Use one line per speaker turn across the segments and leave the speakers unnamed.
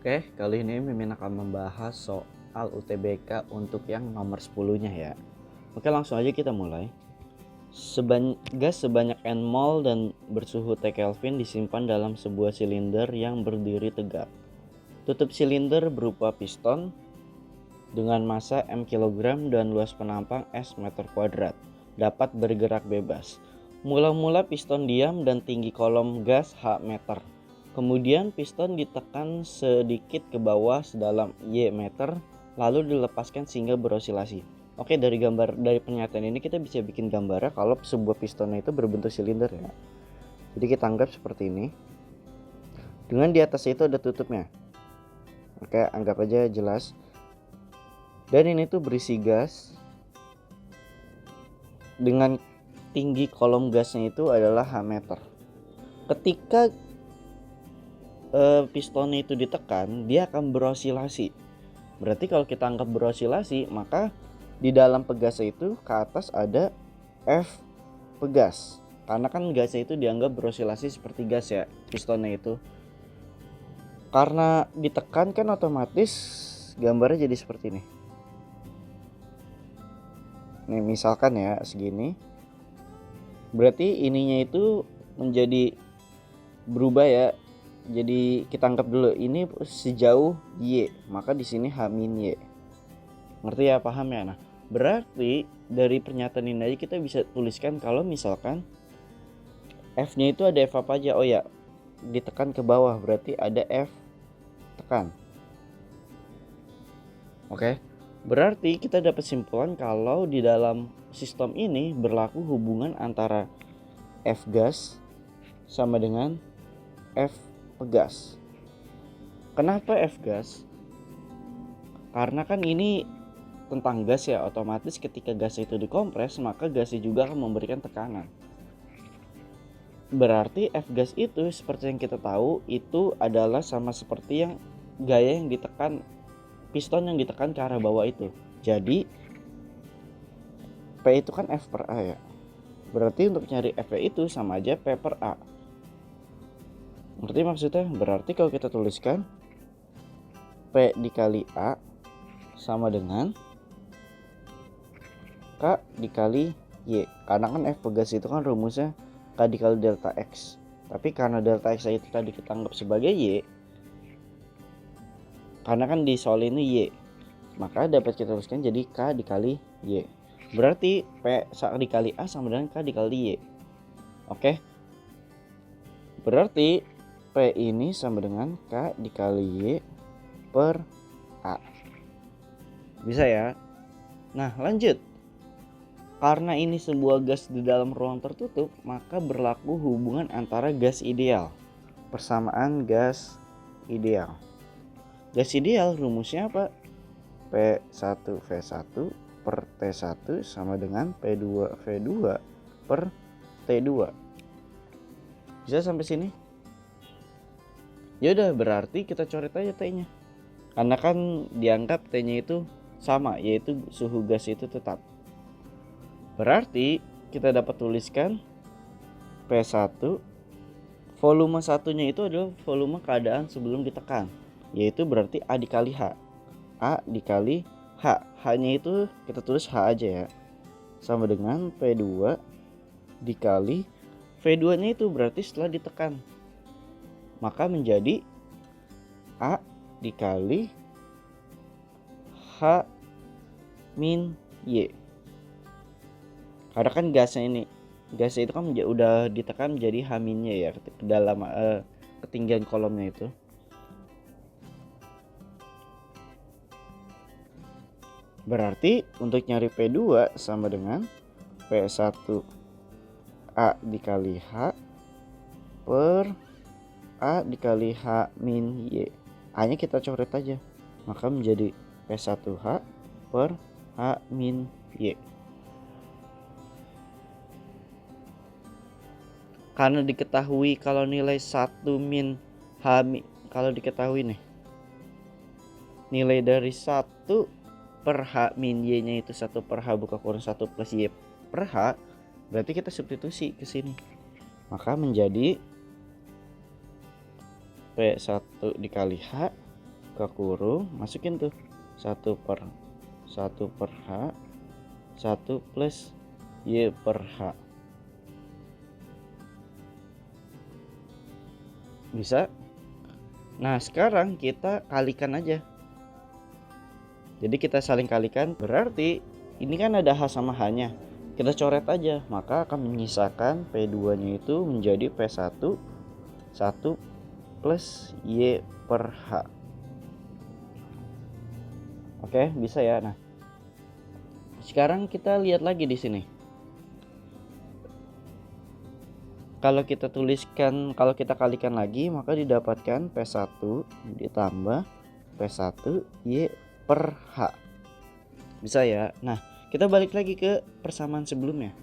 Oke, kali ini Mimin akan membahas soal UTBK untuk yang nomor 10-nya ya. Oke, langsung aja kita mulai. Gas sebanyak N mol dan bersuhu T Kelvin disimpan dalam sebuah silinder yang berdiri tegak. Tutup silinder berupa piston dengan massa M kg dan luas penampang S meter kuadrat. Dapat bergerak bebas. Mula-mula piston diam dan tinggi kolom gas H meter. Kemudian piston ditekan sedikit ke bawah sedalam Y meter, lalu dilepaskan sehingga berosilasi. Oke, dari pernyataan ini kita bisa bikin gambarnya kalau sebuah pistonnya itu berbentuk silinder ya. Jadi kita anggap seperti ini. Dengan di atasnya itu ada tutupnya. Oke, anggap aja jelas. Dan ini tuh berisi gas. Dengan tinggi kolom gasnya itu adalah H meter. Ketika pistonnya itu ditekan, dia akan berosilasi. Berarti kalau kita anggap berosilasi, maka di dalam pegasnya itu ke atas ada F pegas. Karena kan gasnya itu dianggap berosilasi seperti gas ya, pistonnya itu. Karena ditekan kan otomatis gambarnya jadi seperti ini. Nih misalkan ya segini. Berarti ininya itu menjadi berubah ya. Jadi kita anggap dulu ini sejauh Y, maka di sini H-Y. Ngerti ya, paham ya? Nah, berarti dari pernyataan ini aja kita bisa tuliskan kalau misalkan F-nya itu ada F apa aja? Oh ya, ditekan ke bawah berarti ada F tekan. Oke. Berarti kita dapat simpulan kalau di dalam sistem ini berlaku hubungan antara F gas sama dengan F pegas. Kenapa F gas? Karena kan ini tentang gas ya, otomatis ketika gas itu dikompres maka gasnya juga akan memberikan tekanan. Berarti F gas itu seperti yang kita tahu itu adalah sama seperti yang gaya yang ditekan, piston yang ditekan ke arah bawah itu. Jadi P itu kan F per A ya. Berarti untuk nyari F itu sama aja P per A. Ngerti maksudnya? Berarti kalau kita tuliskan P dikali A sama dengan K dikali Y. Karena kan F pegas itu kan rumusnya K dikali delta X. Tapi karena delta X itu tadi kita anggap sebagai Y, karena kan di soal ini Y, maka dapat kita tuliskan jadi K dikali Y. Berarti P dikali A sama dengan K dikali Y. Oke. Berarti P ini sama dengan K dikali Y per A. Bisa ya? Nah lanjut. Karena ini sebuah gas di dalam ruang tertutup, maka berlaku hubungan antara gas ideal. Persamaan gas ideal. Gas ideal rumusnya apa? P1V1 per T1 sama dengan P2V2 per T2. Bisa sampai sini? Ya udah, berarti kita coret aja T-nya. Karena kan dianggap T-nya itu sama, yaitu suhu gas itu tetap. Berarti kita dapat tuliskan P1, volume satunya itu adalah volume keadaan sebelum ditekan, yaitu berarti A dikali H. A dikali H. H-nya itu kita tulis H aja ya. Sama dengan P2 dikali V2-nya itu berarti setelah ditekan. Maka menjadi A dikali H min Y. Karena kan gasnya itu kan udah ditekan menjadi H min Y ya ke dalam ketinggian kolomnya itu. Berarti untuk nyari P2 sama dengan P1 A dikali H per A dikali H min Y. A-nya kita coret aja. Maka menjadi P1H per H min Y. Karena diketahui kalau nilai 1 min H min, kalau diketahui nih nilai dari 1 per H min Y nya itu 1 per H buka kurung 1 plus Y per H, berarti kita substitusi ke sini. Maka menjadi P1 dikali H buka kurung, masukin tuh 1/H 1 plus Y per H. Bisa. Nah sekarang kita kalikan aja. Jadi kita saling kalikan, berarti ini kan ada H sama H nya. Kita coret aja, maka akan menyisakan P2 nya itu menjadi P1 1 plus Y per H. Oke, bisa ya. Nah sekarang kita lihat lagi di sini. Kalau kita tuliskan, kalau kita kalikan lagi, maka didapatkan P1 ditambah P1 Y per H. Bisa ya. Nah kita balik lagi ke persamaan sebelumnya.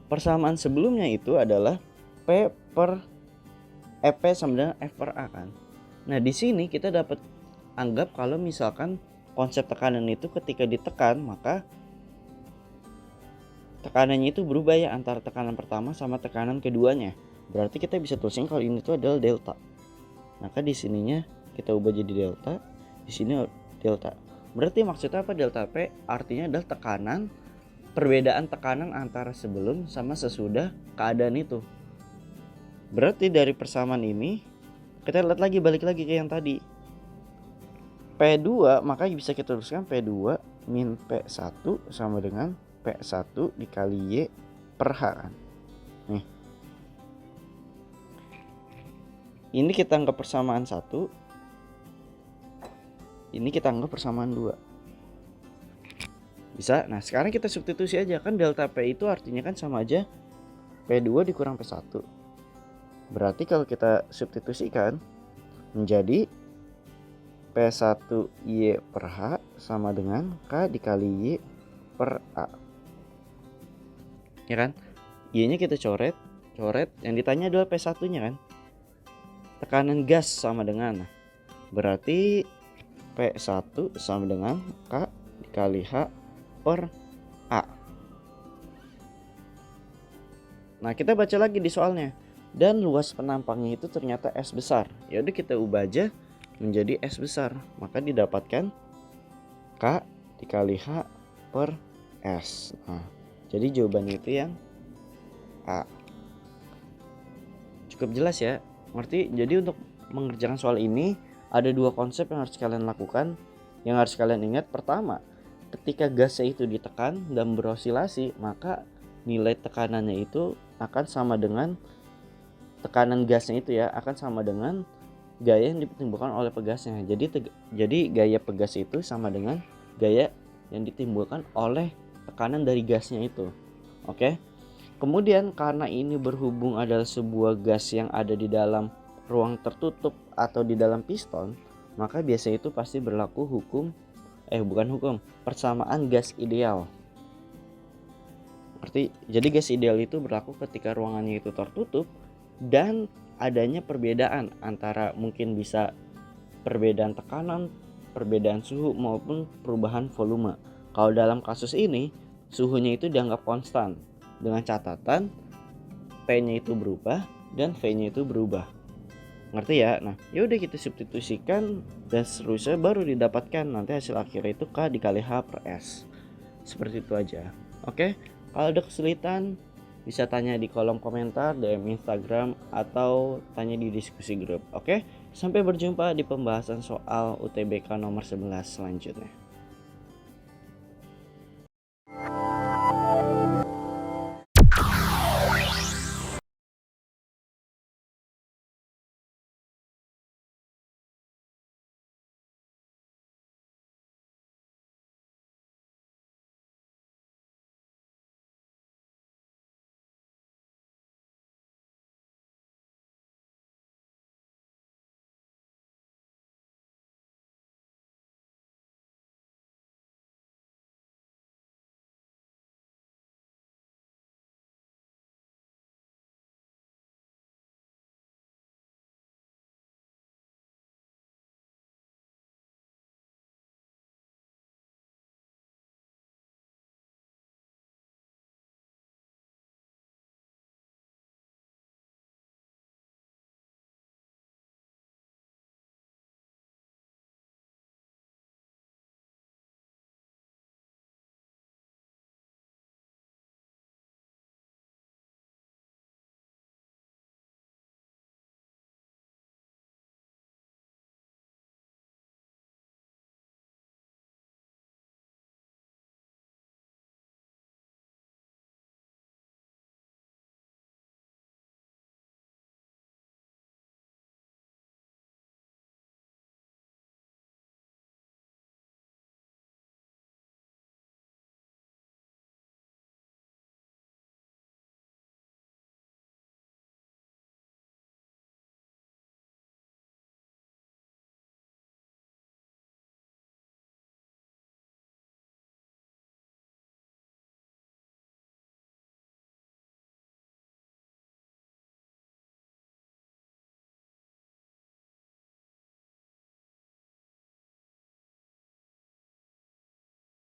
Persamaan sebelumnya itu adalah P sama dengan F per A kan. Nah di sini kita dapat anggap kalau misalkan konsep tekanan itu ketika ditekan, maka tekanannya itu berubah ya antara tekanan pertama sama tekanan keduanya. Berarti kita bisa tulisin kalau ini tuh adalah delta. Maka di sininya kita ubah jadi delta, di sini delta. Berarti maksudnya apa delta P? Artinya adalah tekanan, perbedaan tekanan antara sebelum sama sesudah keadaan itu. Berarti dari persamaan ini kita lihat lagi, balik lagi ke yang tadi. P2 maka bisa kita tuliskan P2 min P1 sama dengan P1 dikali Y per H kan. Nih. Ini kita anggap persamaan 1. Ini kita anggap persamaan 2. Bisa. Nah sekarang kita substitusi aja, kan delta P itu artinya kan sama aja P2 dikurang P1. Berarti kalau kita substitusikan menjadi P1 Y per H sama dengan K dikali Y per A. Ya kan? Y nya kita coret. Yang ditanya adalah P1 nya kan. Tekanan gas sama dengan, nah, berarti P1 sama dengan K dikali H per A. Nah kita baca lagi di soalnya. Dan luas penampangnya itu ternyata S besar. Ya udah kita ubah aja menjadi S besar. Maka didapatkan K dikali H per S. Nah jadi jawabannya itu yang A. Cukup jelas ya. Ngerti? Jadi untuk mengerjakan soal ini ada dua konsep yang harus kalian lakukan, yang harus kalian ingat. Pertama, ketika gasnya itu ditekan dan berosilasi, maka nilai tekanannya itu akan sama dengan tekanan gasnya itu ya, akan sama dengan gaya yang ditimbulkan oleh pegasnya. Jadi gaya pegas itu sama dengan gaya yang ditimbulkan oleh tekanan dari gasnya itu. Oke. Kemudian karena ini berhubung adalah sebuah gas yang ada di dalam ruang tertutup atau di dalam piston, maka biasanya itu pasti berlaku persamaan gas ideal. Jadi gas ideal itu berlaku ketika ruangannya itu tertutup dan adanya perbedaan antara mungkin bisa perbedaan tekanan, perbedaan suhu maupun perubahan volume. Kalau dalam kasus ini suhunya itu dianggap konstan dengan catatan P-nya itu berubah dan V-nya itu berubah. Ngerti ya? Nah, yaudah kita substitusikan dan seterusnya baru didapatkan nanti hasil akhirnya itu K dikali H per S. Seperti itu aja. Oke? Kalau ada kesulitan bisa tanya di kolom komentar, DM Instagram, atau tanya di diskusi grup. Oke? Sampai berjumpa di pembahasan soal UTBK nomor 11 selanjutnya.